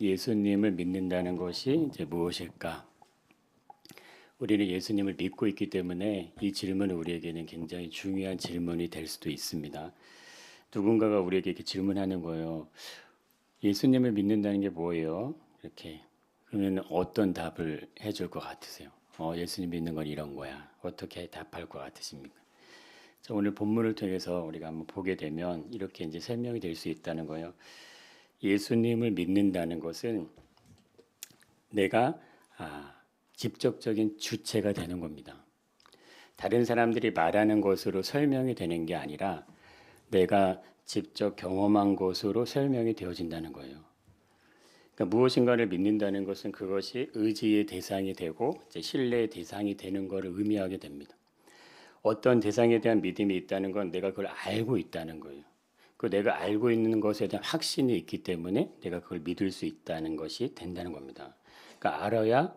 예수님을 믿는다는 것이 이제 무엇일까? 우리는 예수님을 믿고 있기 때문에 이 질문은 우리에게는 굉장히 중요한 질문이 될 수도 있습니다. 누군가가 우리에게 이렇게 질문하는 거예요. 예수님을 믿는다는 게 뭐예요? 이렇게. 그러면 어떤 답을 해줄 것 같으세요? 예수님 믿는 건 이런 거야. 어떻게 답할 것 같으십니까? 자, 오늘 본문을 통해서 우리가 한번 보게 되면 이렇게 이제 설명이 될 수 있다는 거예요. 예수님을 믿는다는 것은 내가 직접적인 주체가 되는 겁니다. 다른 사람들이 말하는 것으로 설명이 되는 게 아니라 내가 직접 경험한 것으로 설명이 되어진다는 거예요. 그러니까 무엇인가를 믿는다는 것은 그것이 의지의 대상이 되고 이제 신뢰의 대상이 되는 것을 의미하게 됩니다. 어떤 대상에 대한 믿음이 있다는 건 내가 그걸 알고 있다는 거예요. 그 내가 알고 있는 것에 대한 확신이 있기 때문에 내가 그걸 믿을 수 있다는 것이 된다는 겁니다. 그러니까 알아야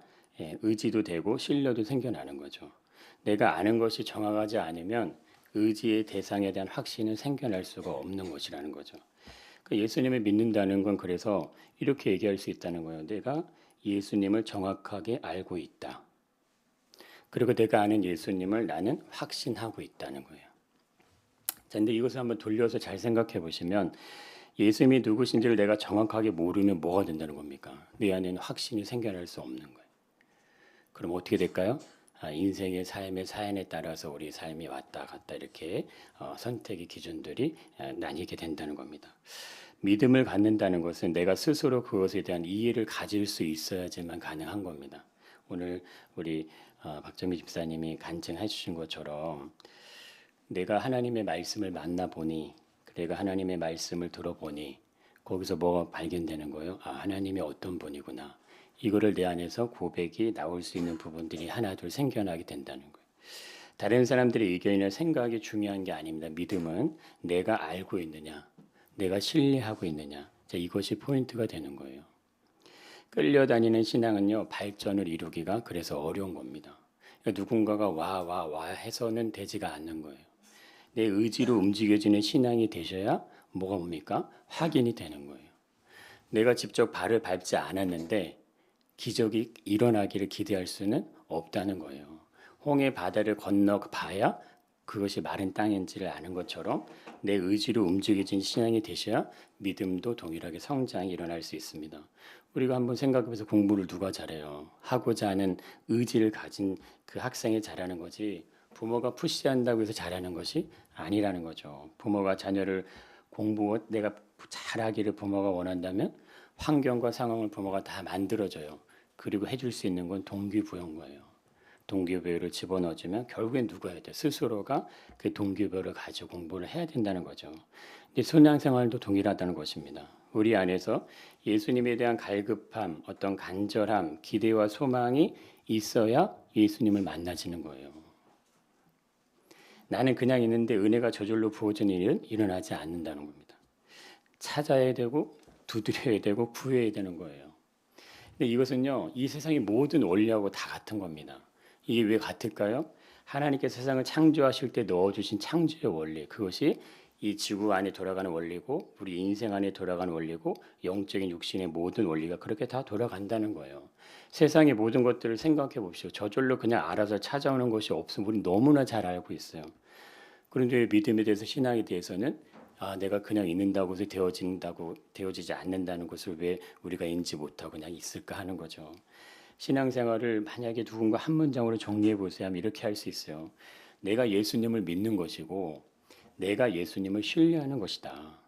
의지도 되고 신뢰도 생겨나는 거죠. 내가 아는 것이 정확하지 않으면 의지의 대상에 대한 확신은 생겨날 수가 없는 것이라는 거죠. 그러니까 예수님을 믿는다는 건 그래서 이렇게 얘기할 수 있다는 거예요. 내가 예수님을 정확하게 알고 있다. 그리고 내가 아는 예수님을 나는 확신하고 있다는 거예요. 자, 근데 이것을 한번 돌려서 잘 생각해 보시면 예수님이 누구신지를 내가 정확하게 모르면 뭐가 된다는 겁니까? 내 안에는 확신이 생겨날 수 없는 거예요. 그럼 어떻게 될까요? 인생의 삶의 사연에 따라서 우리 삶이 왔다 갔다 이렇게 선택의 기준들이 나뉘게 된다는 겁니다. 믿음을 갖는다는 것은 내가 스스로 그것에 대한 이해를 가질 수 있어야지만 가능한 겁니다. 오늘 우리 박정미 집사님이 간증해 주신 것처럼 내가 하나님의 말씀을 만나보니 내가 하나님의 말씀을 들어보니 거기서 뭐가 발견되는 거예요? 하나님이 어떤 분이구나. 이거를 내 안에서 고백이 나올 수 있는 부분들이 하나둘 생겨나게 된다는 거예요. 다른 사람들의 의견이나 생각이 중요한 게 아닙니다. 믿음은 내가 알고 있느냐, 내가 신뢰하고 있느냐. 자, 이것이 포인트가 되는 거예요. 끌려다니는 신앙은요, 발전을 이루기가 그래서 어려운 겁니다. 그러니까 누군가가 와 해서는 되지가 않는 거예요. 내 의지로 움직여지는 신앙이 되셔야 뭐가 뭡니까? 확인이 되는 거예요. 내가 직접 발을 밟지 않았는데 기적이 일어나기를 기대할 수는 없다는 거예요. 홍해 바다를 건너 봐야 그것이 마른 땅인지를 아는 것처럼 내 의지로 움직여진 신앙이 되셔야 믿음도 동일하게 성장이 일어날 수 있습니다. 우리가 한번 생각해보면서 공부를 누가 잘해요? 하고자 하는 의지를 가진 그 학생이 잘하는 거지 부모가 푸시한다고 해서 잘하는 것이 아니라는 거죠. 부모가 자녀를 내가 잘하기를 부모가 원한다면 환경과 상황을 부모가 다 만들어줘요. 그리고 해줄 수 있는 건 동기부여인 거예요. 동기부여를 집어넣어주면 결국엔 누가 해야 돼? 스스로가 그 동기부여를 가지고 공부를 해야 된다는 거죠. 근데 신앙생활도 동일하다는 것입니다. 우리 안에서 예수님에 대한 갈급함, 어떤 간절함, 기대와 소망이 있어야 예수님을 만나지는 거예요. 나는 그냥 있는데 은혜가 저절로 부어지는 일은 일어나지 않는다는 겁니다. 찾아야 되고 두드려야 되고 구해야 되는 거예요. 근데 이것은요, 이 세상의 모든 원리하고 다 같은 겁니다. 이게 왜 같을까요? 하나님께서 세상을 창조하실 때 넣어주신 창조의 원리, 그것이 이 지구 안에 돌아가는 원리고 우리 인생 안에 돌아가는 원리고 영적인 육신의 모든 원리가 그렇게 다 돌아간다는 거예요. 세상의 모든 것들을 생각해 봅시오. 저절로 그냥 알아서 찾아오는 것이 없으면 우리 너무나 잘 알고 있어요. 그런데 믿음에 대해서 신앙에 대해서는 내가 그냥 있는다고 해서 되어지지 않는다는 것을 왜 우리가 인지 못하고 그냥 있을까 하는 거죠. 신앙생활을 만약에 누군가 한 문장으로 정리해 보세요 하면 이렇게 할 수 있어요. 내가 예수님을 믿는 것이고 내가 예수님을 신뢰하는 것이다.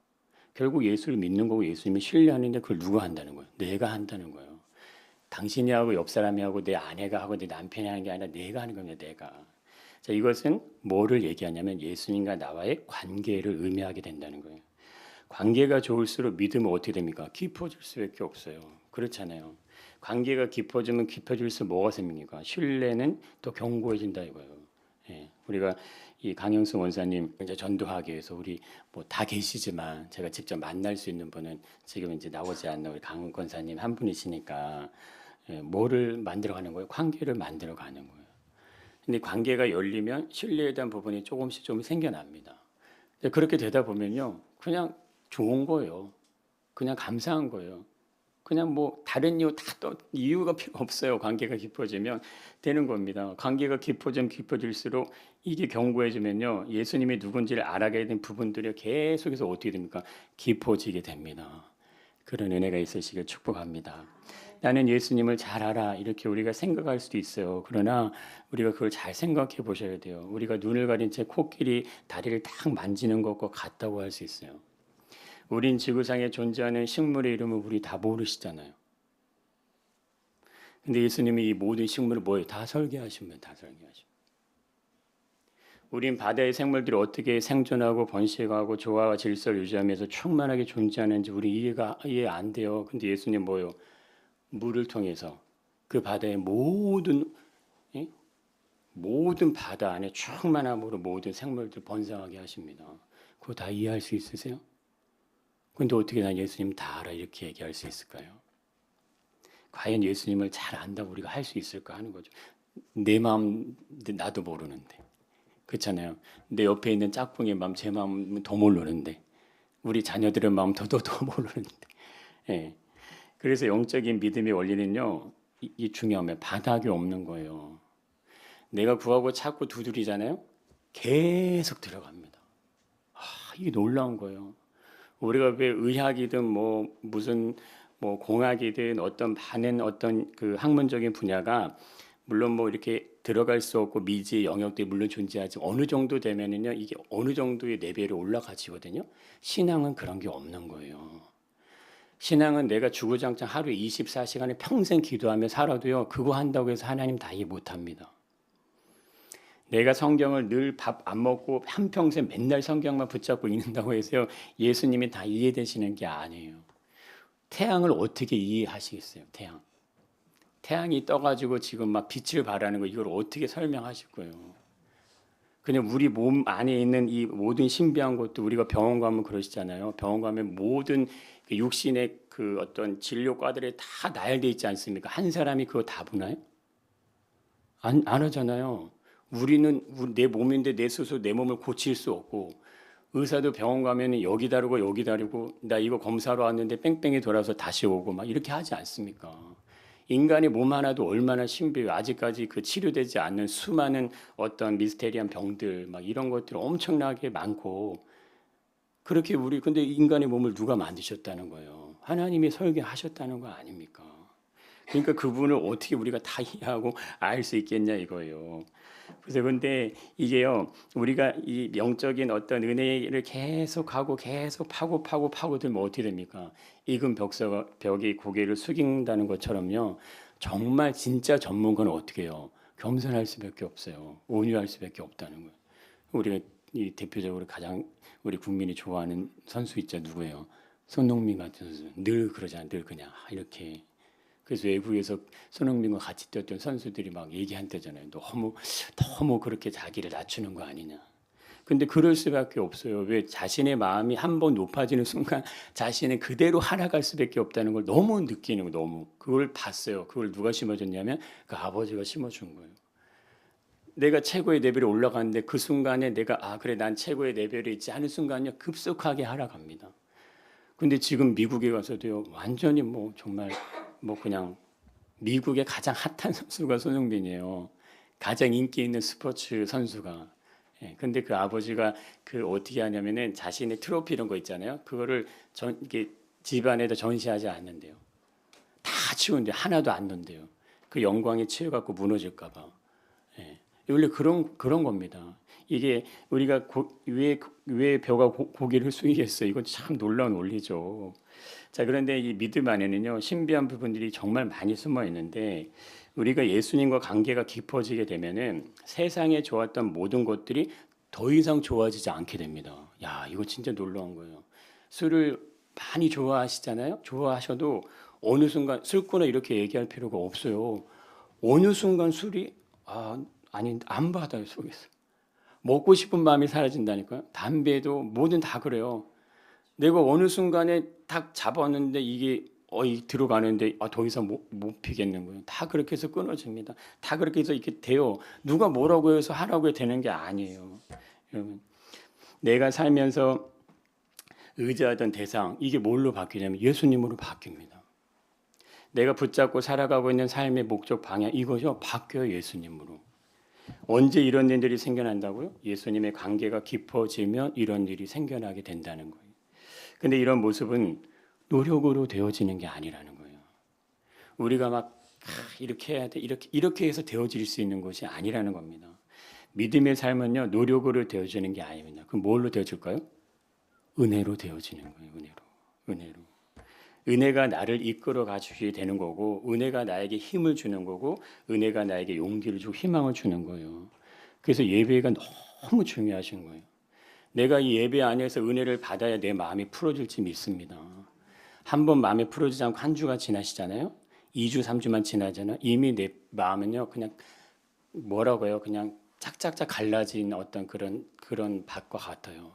결국 예수를 믿는 거고 예수님을 신뢰하는데 그걸 누가 한다는 거예요? 내가 한다는 거예요. 당신이 하고 옆 사람이 하고 내 아내가 하고 내 남편이 하는 게 아니라 내가 하는 겁니다. 내가. 자, 이것은 뭐를 얘기하냐면 예수님과 나와의 관계를 의미하게 된다는 거예요. 관계가 좋을수록 믿음은 어떻게 됩니까? 깊어질 수밖에 없어요. 그렇잖아요. 관계가 깊어지면 깊어질수록 뭐가 생깁니까? 신뢰는 더 견고해진다 이거예요. 우리가 이 강영수 원사님 이제 전도하기 위해서 우리 뭐 다 계시지만 제가 직접 만날 수 있는 분은 지금 이제 나오지 않는 우리 강 권사님 한 분이시니까 뭐를 만들어가는 거예요? 관계를 만들어가는 거예요. 근데 관계가 열리면 신뢰에 대한 부분이 조금씩 좀 생겨납니다. 그렇게 되다 보면요, 그냥 좋은 거예요. 그냥 감사한 거예요. 그냥 뭐 다른 이유 이유가 필요 없어요. 관계가 깊어지면 되는 겁니다. 관계가 깊어지면 깊어질수록 이게 견고해지면요. 예수님이 누군지를 알아가야 되는 부분들이 계속해서 어떻게 됩니까? 깊어지게 됩니다. 그런 은혜가 있으시길 축복합니다. 나는 예수님을 잘 알아. 이렇게 우리가 생각할 수도 있어요. 그러나 우리가 그걸 잘 생각해 보셔야 돼요. 우리가 눈을 가린 채 코끼리 다리를 딱 만지는 것과 같다고 할 수 있어요. 우린 지구상에 존재하는 식물의 이름을 우리 다 모르시잖아요. 근데 예수님이 이 모든 식물을 뭐예요? 다 설계하신 거예요. 다 설계하신. 우린 바다의 생물들이 어떻게 생존하고 번식하고 조화와 질서를 유지하면서 충만하게 존재하는지 우리 이해 안 돼요. 근데 예수님 뭐예요? 물을 통해서 그 바다의 예? 모든 바다 안에 충만함으로 모든 생물들 번성하게 하십니다. 그거 다 이해할 수 있으세요? 근데 어떻게 난 예수님 다 알아 이렇게 얘기할 수 있을까요? 과연 예수님을 잘 안다고 우리가 할 수 있을까 하는 거죠. 내 마음 나도 모르는데. 그렇잖아요. 내 옆에 있는 짝꿍의 마음, 제 마음은 더 모르는데. 우리 자녀들의 마음 더 모르는데. 예. 그래서 영적인 믿음의 원리는요. 이 중요하면 바닥이 없는 거예요. 내가 구하고 찾고 두드리잖아요. 계속 들어갑니다. 이게 놀라운 거예요. 우리가 왜 의학이든 뭐 무슨 뭐 공학이든 어떤 많은 어떤 그 학문적인 분야가 물론 뭐 이렇게 들어갈 수 없고 미지의 영역들이 물론 존재하지 어느 정도 되면은요 이게 어느 정도의 레벨에 올라가지거든요. 신앙은 그런 게 없는 거예요. 신앙은 내가 주구장창 하루에 24시간을 평생 기도하며 살아도요 그거 한다고 해서 하나님 다 이해 못합니다. 내가 성경을 늘 밥 안 먹고 한평생 맨날 성경만 붙잡고 있는다고 해서요 예수님이 다 이해되시는 게 아니에요. 태양을 어떻게 이해하시겠어요? 태양이 떠가지고 지금 막 빛을 발하는 거 이걸 어떻게 설명하실 거예요? 그냥 우리 몸 안에 있는 이 모든 신비한 것도 우리가 병원 가면 그러시잖아요. 병원 가면 모든 그 육신의 그 어떤 진료과들이 다 나열돼 있지 않습니까? 한 사람이 그거 다 보나요? 안 하잖아요. 우리는 내 몸인데 내 스스로 내 몸을 고칠 수 없고 의사도 병원 가면 여기 다르고 여기 다르고 나 이거 검사하러 왔는데 뺑뺑이 돌아서 다시 오고 막 이렇게 하지 않습니까? 인간의 몸 하나도 얼마나 신비해요. 아직까지 그 치료되지 않는 수많은 어떤 미스테리한 병들 막 이런 것들 엄청나게 많고 그렇게 우리 근데 인간의 몸을 누가 만드셨다는 거예요. 하나님이 설계하셨다는 거 아닙니까? 그러니까 그분을 어떻게 우리가 다 이해하고 알 수 있겠냐 이거예요. 그래서 근데 이게요 우리가 이 영적인 어떤 은혜를 계속하고 계속 파고들면 어떻게 됩니까? 익은 벽이 고개를 숙인다는 것처럼요 정말 진짜 전문가는 어떻게 해요? 겸손할 수밖에 없어요. 온유할 수밖에 없다는 거예요. 우리가 이 대표적으로 가장 우리 국민이 좋아하는 선수 있죠 누구예요? 손흥민 같은 선수 늘 그러잖아요. 늘 그냥 이렇게 그래서 외국에서 손흥민과 같이 뛰었던 선수들이 막 얘기한대잖아요. 너무 그렇게 자기를 낮추는 거 아니냐. 근데 그럴 수밖에 없어요. 왜 자신의 마음이 한번 높아지는 순간 자신은 그대로 하락할 수밖에 없다는 걸 너무 느끼는 거 너무 그걸 봤어요. 그걸 누가 심어줬냐면 그 아버지가 심어준 거예요. 내가 최고의 레벨에 올라가는데 그 순간에 내가 그래 난 최고의 레벨에 있지 않은 순간요 급속하게 하락합니다. 근데 지금 미국에 가서도요 완전히 뭐 정말 뭐 그냥 미국의 가장 핫한 선수가 손흥민이에요. 가장 인기 있는 스포츠 선수가. 예, 근데 그 아버지가 그 어떻게 하냐면은 자신의 트로피 이런 거 있잖아요. 그거를 이렇게 집안에다 전시하지 않는데요. 다 치운데 하나도 안 넣는데요. 그 영광에 치여갖고 무너질까봐. 예, 원래 그런 겁니다. 이게 우리가 왜 벼가 고기를 숙이겠어요? 이건 참 놀라운 원리죠. 자, 그런데 이 믿음 안에는요, 신비한 부분들이 정말 많이 숨어 있는데, 우리가 예수님과 관계가 깊어지게 되면은 세상에 좋았던 모든 것들이 더 이상 좋아지지 않게 됩니다. 야, 이거 진짜 놀라운 거예요. 술을 많이 좋아하시잖아요? 좋아하셔도 어느 순간 술 끊어 이렇게 얘기할 필요가 없어요. 어느 순간 술이, 안 받아요, 속에서. 먹고 싶은 마음이 사라진다니까요. 담배도 뭐든 다 그래요. 내가 어느 순간에 딱 잡았는데 이게 들어가는데 더 이상 못 피겠는 거예요. 다 그렇게 해서 끊어집니다. 다 그렇게 해서 이렇게 돼요. 누가 뭐라고 해서 하라고 되는 게 아니에요. 여러분, 내가 살면서 의지하던 대상 이게 뭘로 바뀌냐면 예수님으로 바뀝니다. 내가 붙잡고 살아가고 있는 삶의 목적 방향 이것이 바뀌어요. 예수님으로. 언제 이런 일들이 생겨난다고요? 예수님의 관계가 깊어지면 이런 일이 생겨나게 된다는 거예요. 근데 이런 모습은 노력으로 되어지는 게 아니라는 거예요. 우리가 막 이렇게 해야 돼, 이렇게 해서 되어질 수 있는 것이 아니라는 겁니다. 믿음의 삶은요, 노력으로 되어지는 게 아닙니다. 그럼 뭘로 되어질까요? 은혜로 되어지는 거예요. 은혜로. 은혜가 나를 이끌어 가주게 되는 거고, 은혜가 나에게 힘을 주는 거고, 은혜가 나에게 용기를 주고 희망을 주는 거예요. 그래서 예배가 너무 중요하신 거예요. 내가 이 예배 안에서 은혜를 받아야 내 마음이 풀어질지 믿습니다. 한 번 마음이 풀어지지 않고 한 주가 지나시잖아요. 2주, 3주만 지나잖아요. 이미 내 마음은요, 그냥 뭐라고요? 그냥 짝짝짝 갈라진 어떤 그런 밭과 같아요.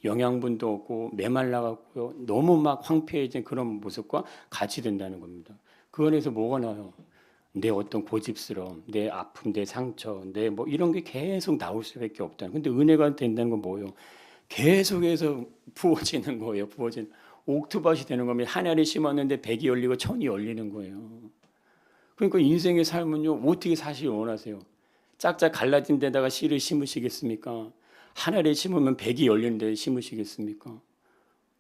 영양분도 없고 메말라갖고요. 너무 막 황폐해진 그런 모습과 같이 된다는 겁니다. 그 안에서 뭐가 나요? 내 어떤 고집스러움, 내 아픔, 내 상처, 내 뭐 이런 게 계속 나올 수밖에 없다. 근데 은혜가 된다는 건 뭐예요? 계속해서 부어지는 거예요. 옥토밭이 되는 겁니다. 하나를 심었는데 100이 열리고 1000이 열리는 거예요. 그러니까 인생의 삶은요. 어떻게 사시길 원하세요? 짝짝 갈라진 데다가 씨를 심으시겠습니까? 하나를 심으면 100이 열리는 데 심으시겠습니까?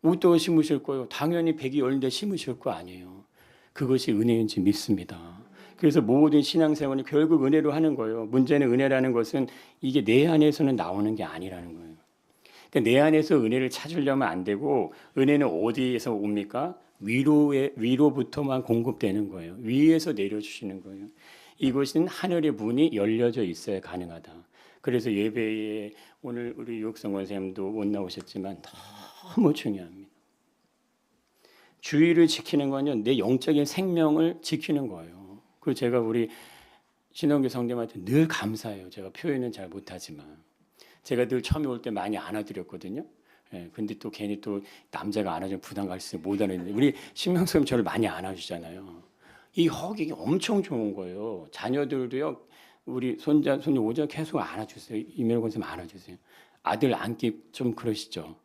어떤 심으실 거예요? 당연히 100이 열린 데 심으실 거 아니에요. 그것이 은혜인지 믿습니다. 그래서 모든 신앙생활은 결국 은혜로 하는 거예요. 문제는 은혜라는 것은 이게 내 안에서는 나오는 게 아니라는 거예요. 그러니까 내 안에서 은혜를 찾으려면 안 되고 은혜는 어디에서 옵니까? 위로부터만 공급되는 거예요. 위에서 내려주시는 거예요. 이것은 하늘의 문이 열려져 있어야 가능하다. 그래서 예배에 오늘 우리 육성원 선생님도 못 나오셨지만 너무 중요합니다. 주의를 지키는 건요, 내 영적인 생명을 지키는 거예요. 그 제가 우리 신원교 성도님한테 늘 감사해요. 제가 표현은 잘 못하지만 제가 늘 처음에 올 때 많이 안아드렸거든요. 예, 근데 또 괜히 또 남자가 안아주면 부담 갈수 못 안아주는데 우리 신명수님 저를 많이 안아주잖아요. 이 허경이 엄청 좋은 거예요. 자녀들도요. 우리 손자, 손녀 오자 계속 안아주세요. 이명권 선생님 안아주세요. 아들 안기 좀 그러시죠.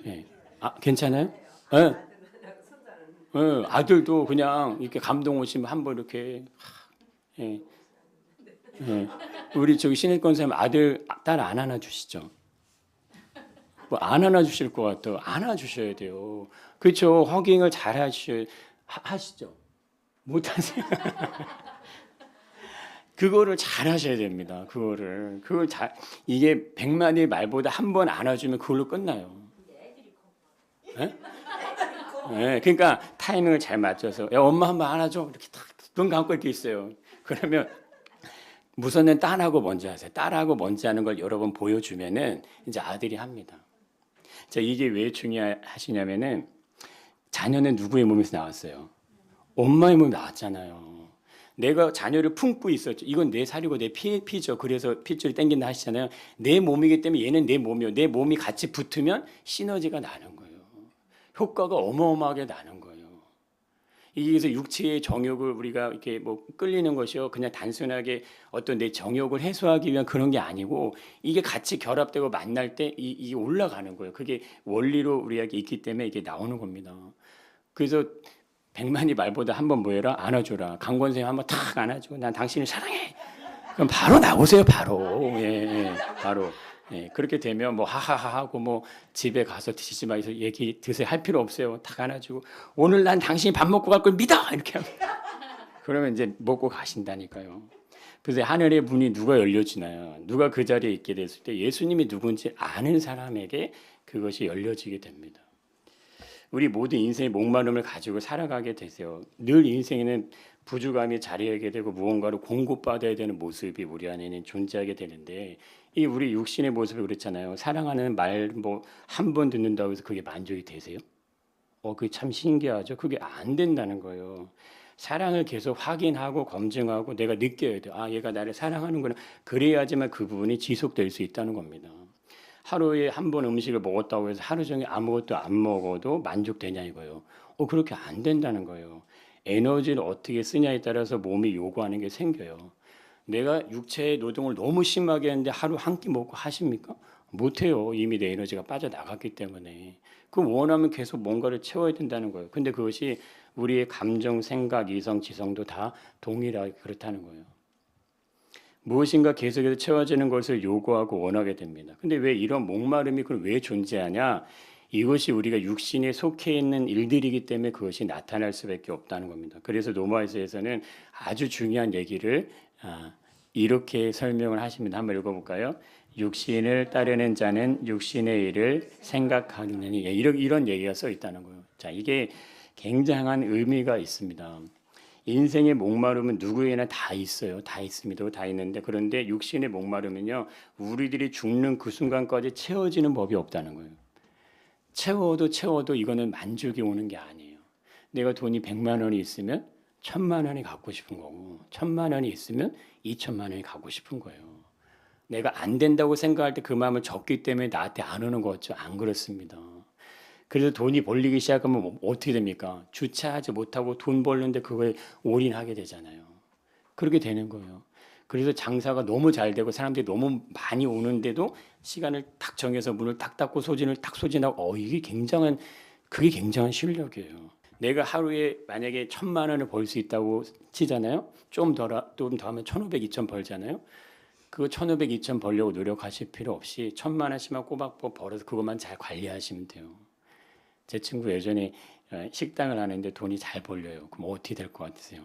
예. 아, 괜찮아요? 예. 예. 아들도 그냥 이렇게 감동 오시면 한번 이렇게 예. 예. 우리 저기 신일권 선생님 아들, 딸 안 안아주시죠? 뭐 안 안아주실 것 같아요. 안아주셔야 돼요. 그렇죠. 허깅을 잘 하시죠? 못하세요? 그거를 잘 하셔야 됩니다. 그걸 잘, 이게 100마디의 말보다 한 번 안아주면 그걸로 끝나요. 예? 예, 그러니까 타이밍을 잘 맞춰서 야, 엄마 한 번 안아줘. 이렇게 탁 눈 감고 이렇게 있어요. 그러면 우선은 딸하고 먼저 하세요. 딸하고 먼저 하는 걸 여러 번 보여주면은 이제 아들이 합니다. 자, 이게 왜 중요하시냐면은 자녀는 누구의 몸에서 나왔어요? 엄마의 몸에 나왔잖아요. 내가 자녀를 품고 있었죠. 이건 내 살이고 내 피죠. 그래서 핏줄이 땡긴다 하시잖아요. 내 몸이기 때문에 얘는 내 몸이요. 내 몸이 같이 붙으면 시너지가 나는 거예요. 효과가 어마어마하게 나는 거예요. 이게서 육체의 정욕을 우리가 이렇게 뭐 끌리는 것이요. 그냥 단순하게 어떤 내 정욕을 해소하기 위한 그런 게 아니고 이게 같이 결합되고 만날 때 이게 올라가는 거예요. 그게 원리로 우리에게 있기 때문에 이게 나오는 겁니다. 그래서 100마디 말보다 한번 뭐해라? 안아줘라. 강권생님 한번 탁 안아주고 난 당신을 사랑해. 그럼 바로 나오세요. 바로. 예, 바로. 예, 그렇게 되면 뭐 하하하 하고 뭐 집에 가서 드시지 마세요. 얘기 드세요. 할 필요 없어요. 탁 안아주고 오늘 난 당신이 밥 먹고 갈 걸 믿어. 이렇게 하면 그러면 이제 먹고 가신다니까요. 그래서 하늘의 문이 누가 열려지나요? 누가 그 자리에 있게 됐을 때 예수님이 누군지 아는 사람에게 그것이 열려지게 됩니다. 우리 모든 인생의 목마름을 가지고 살아가게 되세요. 늘 인생에는 부족함이 자리하게 되고 무언가를 공급받아야 되는 모습이 우리 안에는 존재하게 되는데 이 우리 육신의 모습이 그렇잖아요. 사랑하는 말 뭐 한 번 듣는다고 해서 그게 만족이 되세요? 그게 참 신기하죠. 그게 안 된다는 거예요. 사랑을 계속 확인하고 검증하고 내가 느껴야 돼요. 아, 얘가 나를 사랑하는구나. 그래야지만 그 부분이 지속될 수 있다는 겁니다. 하루에 한 번 음식을 먹었다고 해서 하루 종일 아무것도 안 먹어도 만족되냐 이거예요. 그렇게 안 된다는 거예요. 에너지를 어떻게 쓰냐에 따라서 몸이 요구하는 게 생겨요. 내가 육체의 노동을 너무 심하게 했는데 하루 한 끼 먹고 하십니까? 못해요. 이미 내 에너지가 빠져나갔기 때문에. 그 원하면 계속 뭔가를 채워야 된다는 거예요. 근데 그것이 우리의 감정, 생각, 이성, 지성도 다 동일하게 그렇다는 거예요. 무엇인가 계속해서 채워지는 것을 요구하고 원하게 됩니다. 근데 왜 이런 목마름이 그럼 왜 존재하냐? 이것이 우리가 육신에 속해 있는 일들이기 때문에 그것이 나타날 수밖에 없다는 겁니다. 그래서 로마서에서는 아주 중요한 얘기를 이렇게 설명을 하십니다. 한번 읽어볼까요? 육신을 따르는 자는 육신의 일을 생각하느니, 이런 얘기가 써 있다는 거예요. 자, 이게 굉장한 의미가 있습니다. 인생의 목마름은 누구에나 다 있어요. 다 있습니다. 다 있는데, 그런데 육신의 목마름은요, 우리들이 죽는 그 순간까지 채워지는 법이 없다는 거예요. 채워도 이거는 만족이 오는 게 아니에요. 내가 돈이 100만 원이 있으면 1000만 원이 갖고 싶은 거고, 1000만 원이 있으면 2000만 원이 갖고 싶은 거예요. 내가 안 된다고 생각할 때 그 마음을 접기 때문에 나한테 안 오는 거죠. 안 그렇습니다. 그래서 돈이 벌리기 시작하면 어떻게 됩니까? 주체하지 못하고 돈 벌는데 그거에 올인하게 되잖아요. 그렇게 되는 거예요. 그래서 장사가 너무 잘 되고 사람들이 너무 많이 오는데도 시간을 딱 정해서 문을 딱 닫고 소진을 딱 소진하고 그게 굉장한 실력이에요. 내가 하루에 만약에 1000만 원을 벌 수 있다고 치잖아요. 좀 더 하면 1500, 2000 벌잖아요. 그 1500, 2000 벌려고 노력하실 필요 없이 1000만 원씩만 꼬박꼬박 벌어서 그것만 잘 관리하시면 돼요. 제 친구 예전에 식당을 하는데 돈이 잘 벌려요. 그럼 어떻게 될 것 같으세요?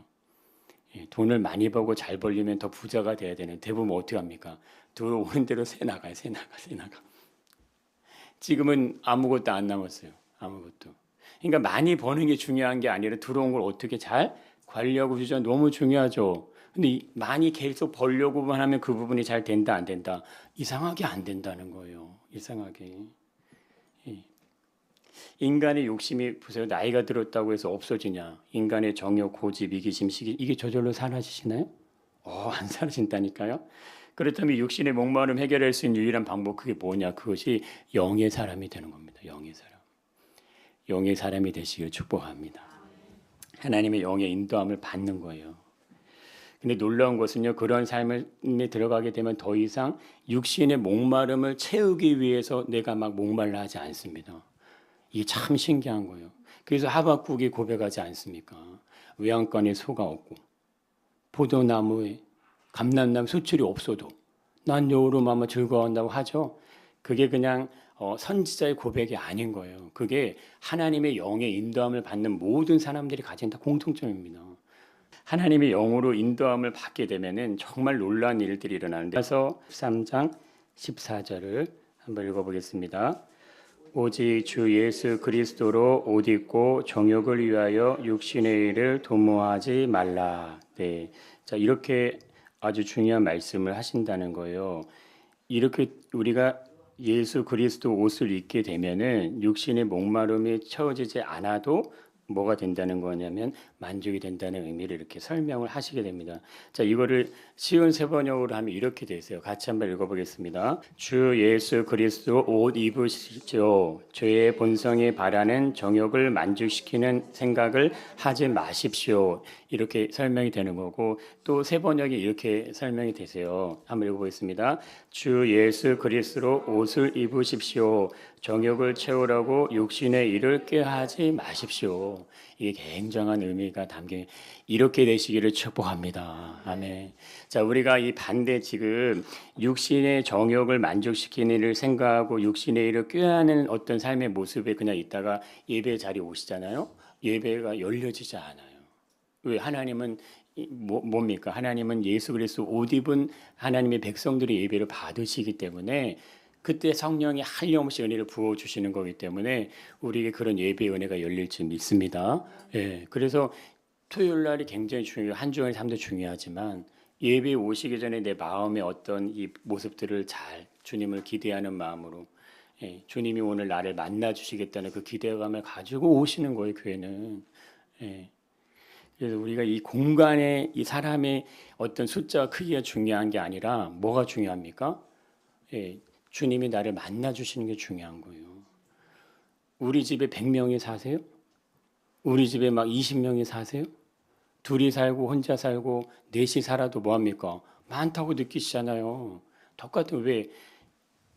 돈을 많이 벌고 잘 벌리면 더 부자가 돼야 되는 대부분 어떻게 합니까? 들어오는 대로 새 나가. 지금은 아무것도 안 남았어요. 아무것도. 그러니까 많이 버는 게 중요한 게 아니라 들어온 걸 어떻게 잘 관리하고 유지하는 너무 중요하죠. 근데 많이 계속 벌려고만 하면 그 부분이 잘 된다 안 된다. 이상하게 안 된다는 거예요. 이상하게. 인간의 욕심이 보세요. 나이가 들었다고 해서 없어지냐? 인간의 정욕, 고집, 이기심, 시기 이게 저절로 사라지시나요? 안 사라진다니까요. 그렇다면 육신의 목마름 해결할 수 있는 유일한 방법 그게 뭐냐? 그것이 영의 사람이 되는 겁니다. 영의 사람. 영의 사람이 되시길 축복합니다. 하나님의 영의 인도함을 받는 거예요. 근데 놀라운 것은요. 그런 삶에 들어가게 되면 더 이상 육신의 목마름을 채우기 위해서 내가 막 목말라 하지 않습니다. 이게 참 신기한 거예요. 그래서 하박국이 고백하지 않습니까? 외양간에 소가 없고 포도나무에 감람나무 수출이 없어도 난 여호와로 즐거워한다고 하죠. 그게 그냥 선지자의 고백이 아닌 거예요. 그게 하나님의 영의 인도함을 받는 모든 사람들이 가진 다 공통점입니다. 하나님의 영으로 인도함을 받게 되면은 정말 놀라운 일들이 일어나는데 그래서 13장 14절을 한번 읽어보겠습니다. 오직 주 예수 그리스도로 옷 입고 정욕을 위하여 육신의 일을 도모하지 말라. 네, 자 이렇게 아주 중요한 말씀을 하신다는 거예요. 이렇게 우리가 예수 그리스도 옷을 입게 되면은 육신의 목마름이 채워지지 않아도 뭐가 된다는 거냐면 만족이 된다는 의미를 이렇게 설명을 하시게 됩니다. 자, 이거를 쉬운 세번역으로 하면 이렇게 되세요. 같이 한번 읽어보겠습니다. 주 예수 그리스도 옷 입으시죠. 죄의 본성에 바라는 정욕을 만족시키는 생각을 하지 마십시오. 이렇게 설명이 되는 거고 또 세번역이 이렇게 설명이 되세요. 한번 읽어보겠습니다. 주 예수 그리스도로 옷을 입으십시오. 정욕을 채우라고 육신의 일을 꾀하지 마십시오. 이게 굉장한 의미가 담긴 이렇게 되시기를 축복합니다. 아멘. 자, 우리가 이 반대 지금 육신의 정욕을 만족시키는 일을 생각하고 육신의 일을 꾀하는 어떤 삶의 모습에 그냥 있다가 예배 자리에 오시잖아요. 예배가 열려지지 않아요. 왜? 하나님은 뭡니까? 하나님은 예수 그리스도 옷 입은 하나님의 백성들의 예배를 받으시기 때문에 그때 성령이 한량없이 은혜를 부어주시는 거기 때문에 우리에게 그런 예배의 은혜가 열릴 줄 믿습니다. 예, 그래서 토요일 날이 굉장히 중요해요. 한 주간의 삶도 중요하지만 예배에 오시기 전에 내 마음의 어떤 이 모습들을 잘 주님을 기대하는 마음으로 주님이 오늘 나를 만나 주시겠다는 그 기대감을 가지고 오시는 거예요. 교회는. 그래서 우리가 이 공간에 이 사람의 어떤 숫자와 크기가 중요한 게 아니라 뭐가 중요합니까? 주님이 나를 만나 주시는 게 중요한 거예요. 우리 집에 100명이 사세요? 우리 집에 막 20명이 사세요? 둘이 살고 혼자 살고 넷이 살아도 뭐합니까? 많다고 느끼시잖아요. 똑같은 왜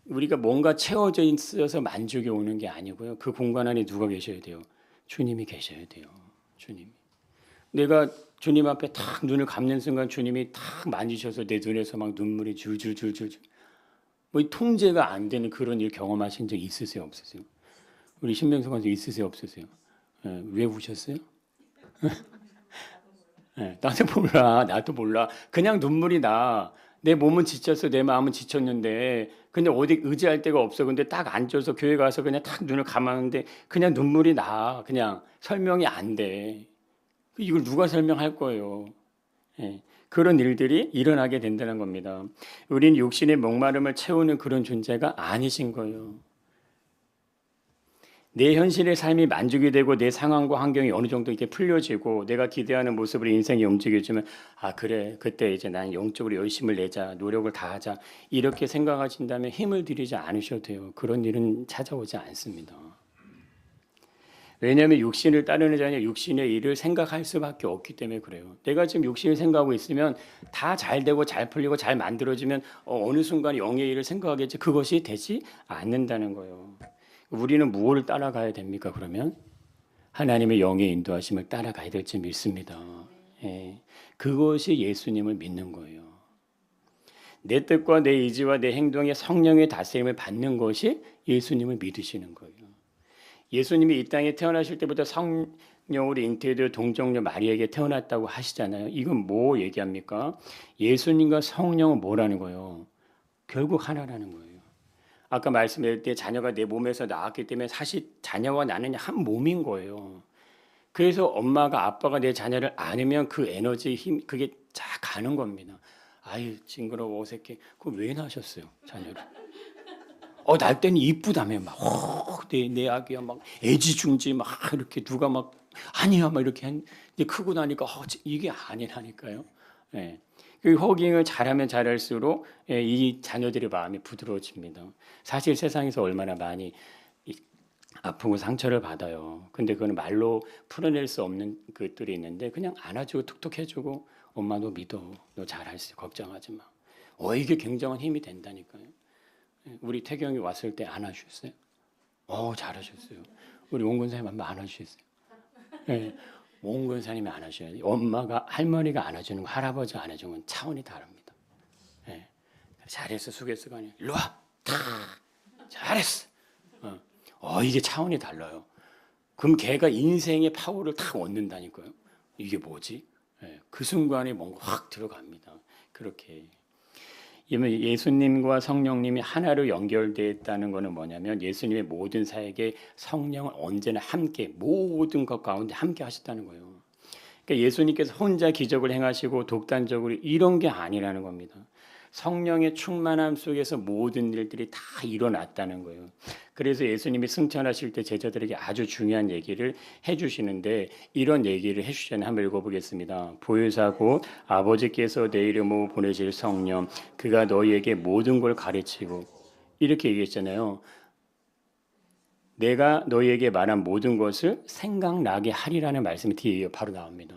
우리가 뭔가 채워져 있어서 만족이 오는 게 아니고요. 그 공간 안에 누가 계셔야 돼요? 주님이 계셔야 돼요. 주님이. 내가 주님 앞에 탁 눈을 감는 순간 주님이 탁 만지셔서 내 눈에서 막 눈물이 줄줄줄줄 뭐 통제가 안 되는 그런 일 경험하신 적 있으세요, 없으세요? 우리 신명수 관수 있으세요, 없으세요? 왜 우셨어요? 나도 몰라. 나도 몰라. 그냥 눈물이 나. 내 몸은 지쳤어. 내 마음은 지쳤는데. 근데 어디 의지할 데가 없어. 근데 딱 앉아서 교회 가서 그냥 딱 눈을 감았는데 그냥 눈물이 나. 그냥 설명이 안 돼. 이걸 누가 설명할 거예요. 예. 그런 일들이 일어나게 된다는 겁니다. 우린 육신의 목마름을 채우는 그런 존재가 아니신 거예요. 내 현실의 삶이 만족이 되고 내 상황과 환경이 어느 정도 이렇게 풀려지고 내가 기대하는 모습으로 인생이 움직여지면 아 그래 그때 이제 난 영적으로 열심을 내자 노력을 다하자 이렇게 생각하신다면 힘을 들이지 않으셔도 돼요. 그런 일은 찾아오지 않습니다. 왜냐하면 육신을 따르는 자는 육신의 일을 생각할 수밖에 없기 때문에 그래요. 내가 지금 육신을 생각하고 있으면 다 잘 되고 잘 풀리고 잘 만들어지면 어느 순간 영의 일을 생각하겠지 그것이 되지 않는다는 거예요. 우리는 무엇을 따라가야 됩니까? 그러면 하나님의 영의 인도하심을 따라가야 될지 믿습니다. 예, 그것이 예수님을 믿는 거예요. 내 뜻과 내 의지와 내 행동에 성령의 다스림을 받는 것이 예수님을 믿으시는 거예요. 예수님이 이 땅에 태어나실 때부터 성령으로 잉태되어 동정녀 마리아에게 태어났다고 하시잖아요. 이건 뭐 얘기합니까? 예수님과 성령은 뭐라는 거예요? 결국 하나라는 거예요. 아까 말씀드릴 때 자녀가 내 몸에서 나왔기 때문에 사실 자녀와 나는 한 몸인 거예요. 그래서 엄마가 아빠가 내 자녀를 안으면 그 에너지 힘 그게 쫙 가는 겁니다. 아유 징그러워 어색해. 그거 왜 낳으셨어요 자녀를? 날 때는 이쁘다며 막내 아기야 막 애지중지 막 이렇게 누가 막 아니야 막 이렇게 근데 크고 나니까 이게 아니라니까요. 예. 그 허깅을 잘하면 잘할수록 이 자녀들의 마음이 부드러워집니다. 사실 세상에서 얼마나 많이 아프고 상처를 받아요. 근데 그건 말로 풀어낼 수 없는 것들이 있는데 그냥 안아주고 툭툭 해주고 엄마 너 믿어. 너 잘할 수 있어. 걱정하지 마. 이게 굉장한 힘이 된다니까요. 우리 태경이 왔을 때 안아주셨어요. 잘하셨어요. 우리 원근사님 한번 안아주셨어요. 네. 온 권사님이 안아줘야 돼. 엄마가 할머니가 안아주는 거, 할아버지 안아주는 건 차원이 다릅니다. 네. 잘했어, 수고했어가 아니야. 일로 와, 잘했어. 이게 차원이 달라요. 그럼 걔가 인생의 파워를 탁 얻는다니까요. 이게 뭐지? 네. 그 순간에 뭔가 확 들어갑니다. 그렇게. 예수님과 성령님이 하나로 연결되었다는 것은 뭐냐면 예수님의 모든 사역에 성령은 언제나 함께 모든 것 가운데 함께 하셨다는 거예요. 그러니까 예수님께서 혼자 기적을 행하시고 독단적으로 이런 게 아니라는 겁니다. 성령의 충만함 속에서 모든 일들이 다 일어났다는 거예요. 그래서 예수님이 승천하실 때 제자들에게 아주 중요한 얘기를 해주시는데 이런 얘기를 해주시잖아요. 한번 읽어보겠습니다. 보혜사 곧 아버지께서 내 이름으로 보내실 성령 그가 너희에게 모든 걸 가르치고 이렇게 얘기했잖아요. 내가 너희에게 말한 모든 것을 생각나게 하리라는 말씀이 뒤에 바로 나옵니다.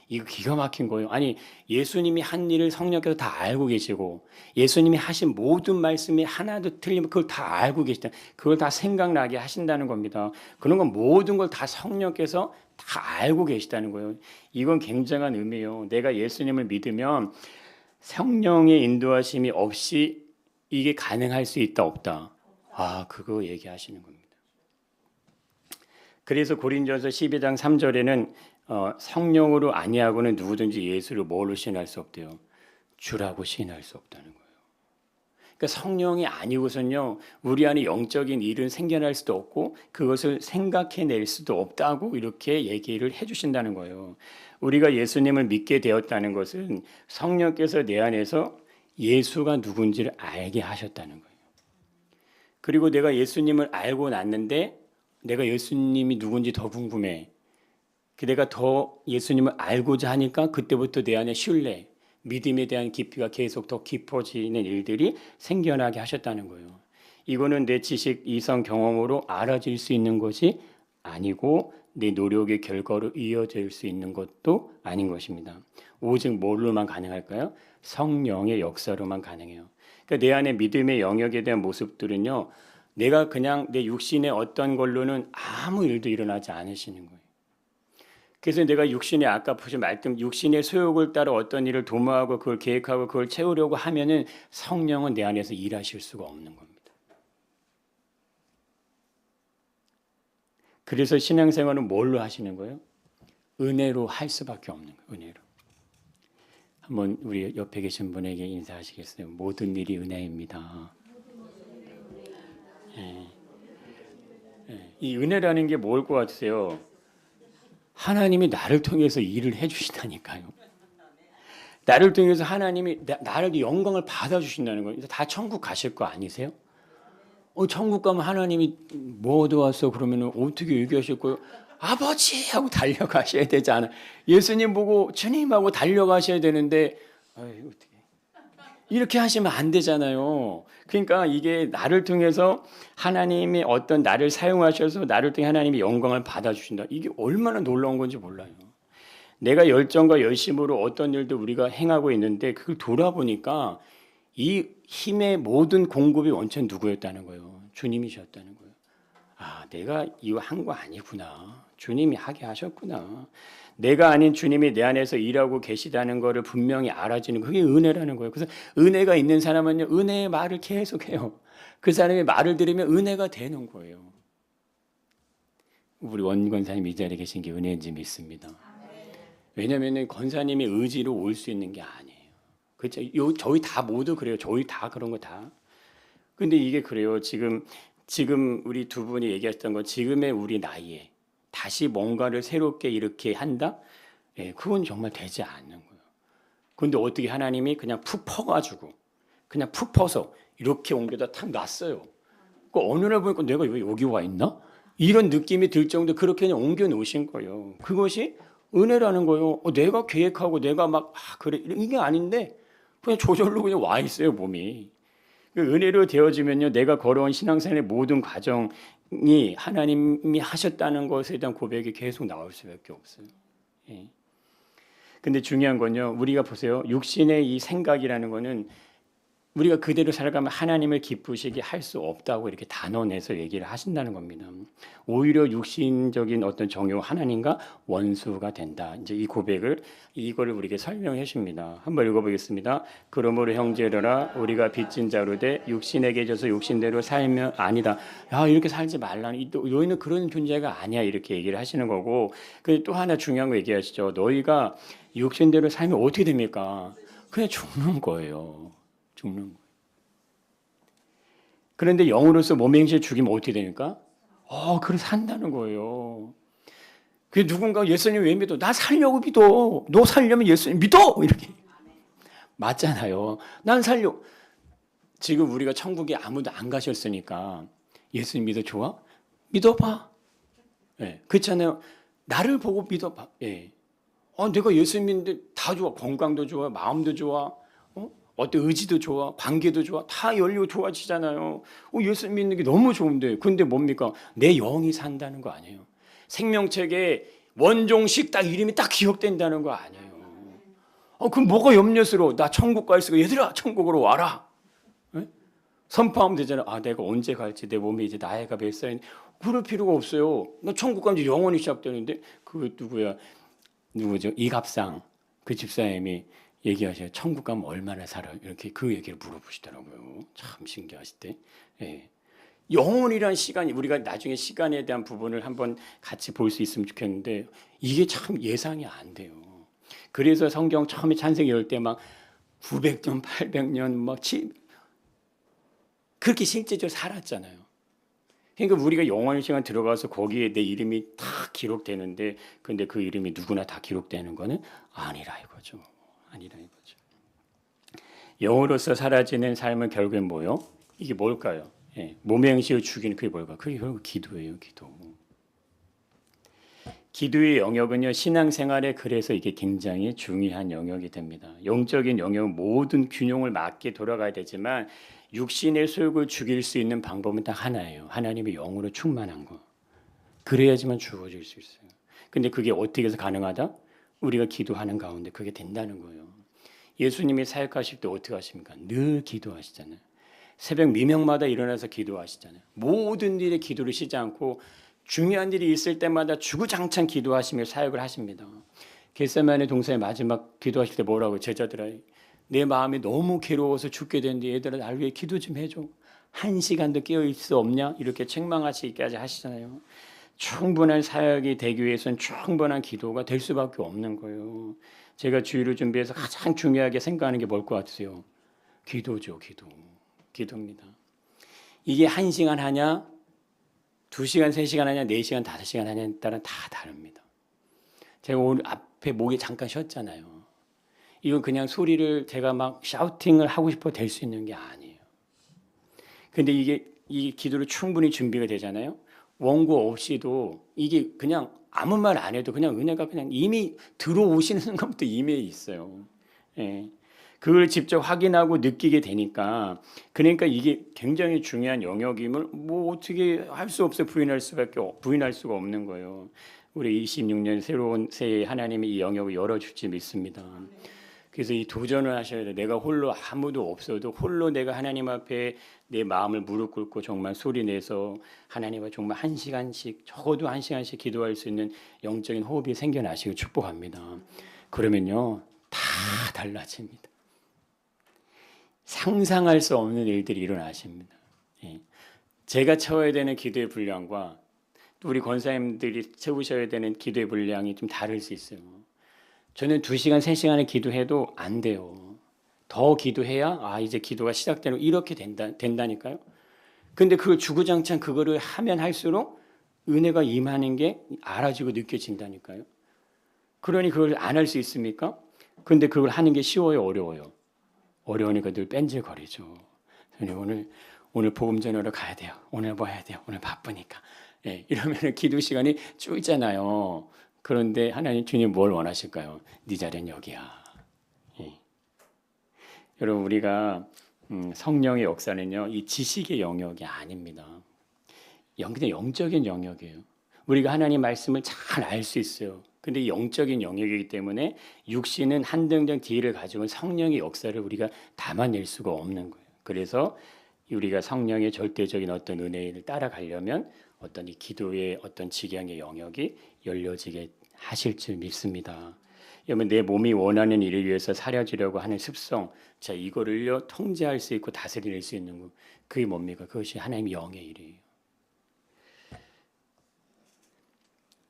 이거 기가 막힌 거예요. 아니 예수님이 한 일을 성령께서 다 알고 계시고 예수님이 하신 모든 말씀이 하나도 틀리면 그걸 다 알고 계시다. 그걸 다 생각나게 하신다는 겁니다. 그런 건 모든 걸 다 성령께서 다 알고 계시다는 거예요. 이건 굉장한 의미예요. 내가 예수님을 믿으면 성령의 인도하심이 없이 이게 가능할 수 있다 없다. 그거 얘기하시는 겁니다. 그래서 고린도전서 12장 3절에는 성령으로 아니하고는 누구든지 예수를 뭘로 시인할 수 없대요. 주라고 시인할 수 없다는 거예요. 그러니까 성령이 아니고선요 우리 안에 영적인 일은 생겨날 수도 없고 그것을 생각해낼 수도 없다고 이렇게 얘기를 해주신다는 거예요. 우리가 예수님을 믿게 되었다는 것은 성령께서 내 안에서 예수가 누군지를 알게 하셨다는 거예요. 그리고 내가 예수님을 알고 났는데 내가 예수님이 누군지 더 궁금해. 내가 더 예수님을 알고자 하니까 그때부터 내 안에 신뢰, 믿음에 대한 깊이가 계속 더 깊어지는 일들이 생겨나게 하셨다는 거예요. 이거는 내 지식, 이성, 경험으로 알아질 수 있는 것이 아니고 내 노력의 결과로 이어질 수 있는 것도 아닌 것입니다. 오직 뭘로만 가능할까요? 성령의 역사로만 가능해요. 그러니까 내 안에 믿음의 영역에 대한 모습들은요. 내가 그냥 내 육신의 어떤 걸로는 아무 일도 일어나지 않으시는 거예요. 그래서 내가 육신의 아까 보신 말씀 육신의 소욕을 따라 어떤 일을 도모하고 그걸 계획하고 그걸 채우려고 하면은 성령은 내 안에서 일하실 수가 없는 겁니다. 그래서 신앙생활은 뭘로 하시는 거예요? 은혜로 할 수밖에 없는 거예요. 은혜로. 한번 우리 옆에 계신 분에게 인사하시겠어요? 모든 일이 은혜입니다. 예. 예. 이 은혜라는 게 뭘 것 같으세요? 하나님이 나를 통해서 일을 해주신다니까요. 나를 통해서 하나님이 나를 영광을 받아주신다는 거예요. 다 천국 가실 거 아니세요? 천국 가면 하나님이 뭐 도왔어? 그러면 어떻게 얘기하실 거예요? 아버지 하고 달려가셔야 되지 않아? 예수님 보고 주님하고 달려가셔야 되는데 어떻게 이렇게 하시면 안 되잖아요. 그러니까 이게 나를 통해서 하나님이 어떤 나를 사용하셔서 나를 통해 하나님이 영광을 받아주신다. 이게 얼마나 놀라운 건지 몰라요. 내가 열정과 열심으로 어떤 일도 우리가 행하고 있는데 그걸 돌아보니까 이 힘의 모든 공급이 원천 누구였다는 거예요? 주님이셨다는 거예요. 아, 내가 이거 한 거 아니구나. 주님이 하게 하셨구나. 내가 아닌 주님이 내 안에서 일하고 계시다는 것을 분명히 알아주는 그게 은혜라는 거예요. 그래서 은혜가 있는 사람은요, 은혜의 말을 계속해요. 그 사람의 말을 들으면 은혜가 되는 거예요. 우리 원 권사님 이 자리에 계신 게 은혜인지 믿습니다. 왜냐하면 권사님의 의지로 올 수 있는 게 아니에요. 그렇죠? 저희 다 모두 그래요. 저희 다 그런 거 다. 근데 이게 그래요. 지금 우리 두 분이 얘기하셨던 건 지금의 우리 나이에 다시 뭔가를 새롭게 이렇게 한다? 예, 그건 정말 되지 않는 거예요. 근데 어떻게 하나님이 그냥 푹 퍼가지고 그냥 푹 퍼서 이렇게 옮겨다 탁 놨어요. 그 어느 날 보니까 내가 왜 여기 와 있나? 이런 느낌이 들 정도 그렇게 그냥 옮겨 놓으신 거예요. 그것이 은혜라는 거예요. 내가 계획하고 내가 막 그래 이게 아닌데 그냥 저절로 그냥 와 있어요 몸이. 은혜로 되어지면요 내가 걸어온 신앙생활의 모든 과정이 하나님이 하셨다는 것에 대한 고백이 계속 나올 수밖에 없어요. 예. 근데 중요한 건요 우리가 보세요 육신의 이 생각이라는 거는 우리가 그대로 살아가면 하나님을 기쁘시게 할 수 없다고 이렇게 단언해서 얘기를 하신다는 겁니다. 오히려 육신적인 어떤 정욕 하나님과 원수가 된다. 이제 이 고백을 이거를 우리에게 설명해 주십니다. 한번 읽어보겠습니다. 그러므로 형제들아 우리가 빚진 자로 돼 육신에게 져서 육신대로 살면 아니다. 야 이렇게 살지 말라니 너희는 그런 존재가 아니야 이렇게 얘기를 하시는 거고 또 하나 중요한 거 얘기하시죠. 너희가 육신대로 살면 어떻게 됩니까? 그냥 죽는 거예요. 죽는 거예요. 그런데 영으로서 몸의 행실 죽이면 어떻게 되니까? 그래 산다는 거예요. 그 누군가 예수님 왜 믿어? 나 살려고 믿어. 너 살려면 예수님 믿어. 이렇게 맞잖아요. 난 살려. 지금 우리가 천국에 아무도 안 가셨으니까 예수님 믿어 좋아? 믿어봐. 예, 그렇잖아요. 나를 보고 믿어봐. 예. 내가 예수님 믿는데 다 좋아. 건강도 좋아, 마음도 좋아. 어떤 의지도 좋아, 관계도 좋아, 다 열리고 좋아지잖아요. 예수 믿는 게 너무 좋은데, 근데 뭡니까? 내 영이 산다는 거 아니에요. 생명책에 원종식 딱 이름이 딱 기억된다는 거 아니에요. 그럼 뭐가 염려스러워? 나 천국 갈 수가 얘들아 천국으로 와라. 네? 선포하면 되잖아요. 내가 언제 갈지 내 몸에 이제 나이가 몇 살인데 그럴 필요가 없어요. 나 천국 가면 이제 영원히 시작되는데 그 누구죠? 이갑상 그 집사님이 얘기하셔요. 천국 가면 얼마나 살아? 이렇게 그 얘기를 물어보시더라고요. 참 신기하시대. 예. 영혼이란 시간이 우리가 나중에 시간에 대한 부분을 한번 같이 볼 수 있으면 좋겠는데 이게 참 예상이 안 돼요. 그래서 성경 처음에 찬세기 열 때 막 900년, 800년 막 그렇게 실제적으로 살았잖아요. 그러니까 우리가 영원한 시간 들어가서 거기에 내 이름이 다 기록되는데 근데 그 이름이 누구나 다 기록되는 거는 아니라 이거죠. 아니라 이거죠. 영으로서 사라지는 삶은 결국엔 뭐요? 이게 뭘까요? 예, 몸의 행실을 죽이는 그게 뭘까? 그게 결국 기도예요. 기도. 기도의 영역은요 신앙생활에 그래서 이게 굉장히 중요한 영역이 됩니다. 영적인 영역은 모든 균형을 맞게 돌아가야 되지만 육신의 소욕을 죽일 수 있는 방법은 딱 하나예요. 하나님의 영으로 충만한 거. 그래야지만 주어질 수 있어요. 근데 그게 어떻게 해서 가능하다? 우리가 기도하는 가운데 그게 된다는 거예요. 예수님이 사역하실 때 어떻게 하십니까? 늘 기도하시잖아요. 새벽 미명마다 일어나서 기도하시잖아요. 모든 일에 기도를 쉬지 않고 중요한 일이 있을 때마다 주구장창 기도하시며 사역을 하십니다. 겟세마네 동산의 마지막 기도하실 때 뭐라고 제자들아, 내 마음이 너무 괴로워서 죽게 되는데 얘들아 날 위해 기도 좀 해줘. 1시간도 깨어있을 수 없냐? 이렇게 책망하시기까지 하시잖아요. 충분한 사역이 되기 위해서는 충분한 기도가 될 수밖에 없는 거예요. 제가 주일을 준비해서 가장 중요하게 생각하는 게 뭘 것 같으세요? 기도죠. 기도입니다. 이게 1시간 하냐 2시간 3시간 하냐 4시간 5시간 하냐에 따라 다 다릅니다. 제가 오늘 앞에 목이 잠깐 쉬었잖아요. 이건 그냥 소리를 제가 막 샤우팅을 하고 싶어 될 수 있는 게 아니에요. 근데 이게 이 기도로 충분히 준비가 되잖아요. 원고 없이도 이게 그냥 아무 말 안 해도 그냥 은혜가 그냥 이미 들어오시는 순간부터 이미 있어요. 예. 그걸 직접 확인하고 느끼게 되니까, 그러니까 이게 굉장히 중요한 영역임을 뭐 어떻게 할 수 없어 부인할 수가 없는 거예요. 우리 26년 새로운 새해 하나님이 이 영역을 열어줄지 믿습니다. 그래서 이 도전을 하셔야 돼요. 내가 홀로 아무도 없어도 홀로 내가 하나님 앞에 내 마음을 무릎 꿇고 정말 소리내서 하나님과 정말 1시간씩 적어도 1시간씩 기도할 수 있는 영적인 호흡이 생겨나시길 축복합니다. 그러면요 다 달라집니다. 상상할 수 없는 일들이 일어나십니다. 예. 제가 채워야 되는 기도의 분량과 우리 권사님들이 채우셔야 되는 기도의 분량이 좀 다를 수 있어요. 저는 2시간, 3시간을 기도해도 안 돼요. 더 기도해야 이제 기도가 시작되는 이렇게 된다니까요. 근데 그걸 주구장창 그거를 하면 할수록 은혜가 임하는 게 알아지고 느껴진다니까요. 그러니 그걸 안 할 수 있습니까? 근데 그걸 하는 게 쉬워요, 어려워요? 어려우니까 늘 뺀질거리죠. 오늘 복음 전하러 가야 돼요. 오늘 뭐 해야 돼요? 오늘 바쁘니까. 예, 이러면 기도 시간이 줄잖아요. 그런데 하나님 주님 뭘 원하실까요? 네 자리는 여기야. 예. 여러분 우리가 성령의 역사는요 이 지식의 영역이 아닙니다. 그냥 영적인 영역이에요. 우리가 하나님 말씀을 잘 알 수 있어요. 근데 영적인 영역이기 때문에 육신은 한등등 뒤를 가지고 성령의 역사를 우리가 담아낼 수가 없는 거예요. 그래서 우리가 성령의 절대적인 어떤 은혜를 따라가려면 어떤 이 기도의 어떤 직양의 영역이 열려지게 하실 줄 믿습니다. 여러분 내 몸이 원하는 일을 위해서 사려지려고 하는 습성, 자 이거를요 통제할 수 있고 다스릴 수 있는 거, 그게 뭡니까? 그것이 하나님의 영의 일이에요.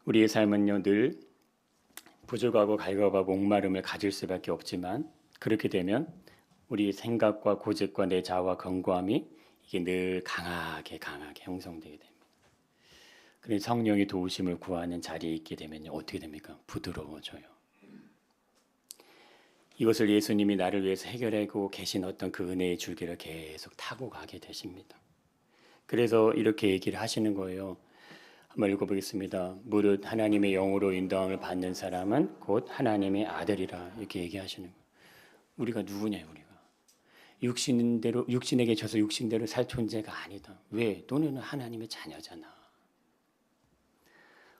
우리의 삶은요 늘 부족하고 갈급하고 목마름을 가질 수밖에 없지만, 그렇게 되면 우리 생각과 고집과 내 자아와 견고함이 이게 늘 강하게 형성되게 됩니다. 그래서 성령의 도우심을 구하는 자리에 있게 되면 어떻게 됩니까? 부드러워져요. 이것을 예수님이 나를 위해서 해결하고 계신 어떤 그 은혜의 줄기를 계속 타고 가게 되십니다. 그래서 이렇게 얘기를 하시는 거예요. 한번 읽어보겠습니다. 무릇 하나님의 영으로 인도함을 받는 사람은 곧 하나님의 아들이라, 이렇게 얘기하시는 거예요. 우리가 누구냐? 우리가 육신에게 져서 육신대로 살 존재가 아니다. 왜? 너는 하나님의 자녀잖아.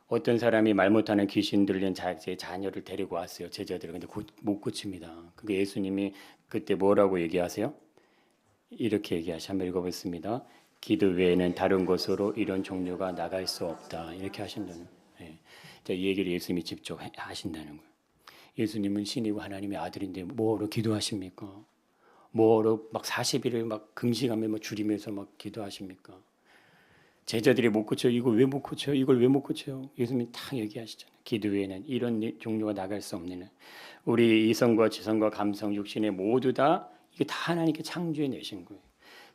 어떤 사람이 말 못하는 귀신 들린 자녀를 데리고 왔어요. 제자들을. 근데 못 고칩니다. 그러니까 예수님이 그때 뭐라고 얘기하세요? 이렇게 한번 읽어보겠습니다. 기도 외에는 다른 곳으로 이런 종류가 나갈 수 없다. 이렇게 하신다는 거예요. 이 얘기를 예수님이 직접 하신다는 거예요. 예수님은 신이고 하나님의 아들인데 뭐로 기도하십니까? 뭐로 막 40일을 막 금식하며 막 줄이면서 막 기도하십니까? 제자들이 못 고쳐요. 이걸 왜 못 고쳐요? 이걸 왜 못 고쳐요? 예수님이 딱 얘기하시잖아요. 기도 외에는 이런 종류가 나갈 수 없는, 우리 이성과 지성과 감성, 육신의 모두 다 이게 다 하나님께 창조해 내신 거예요.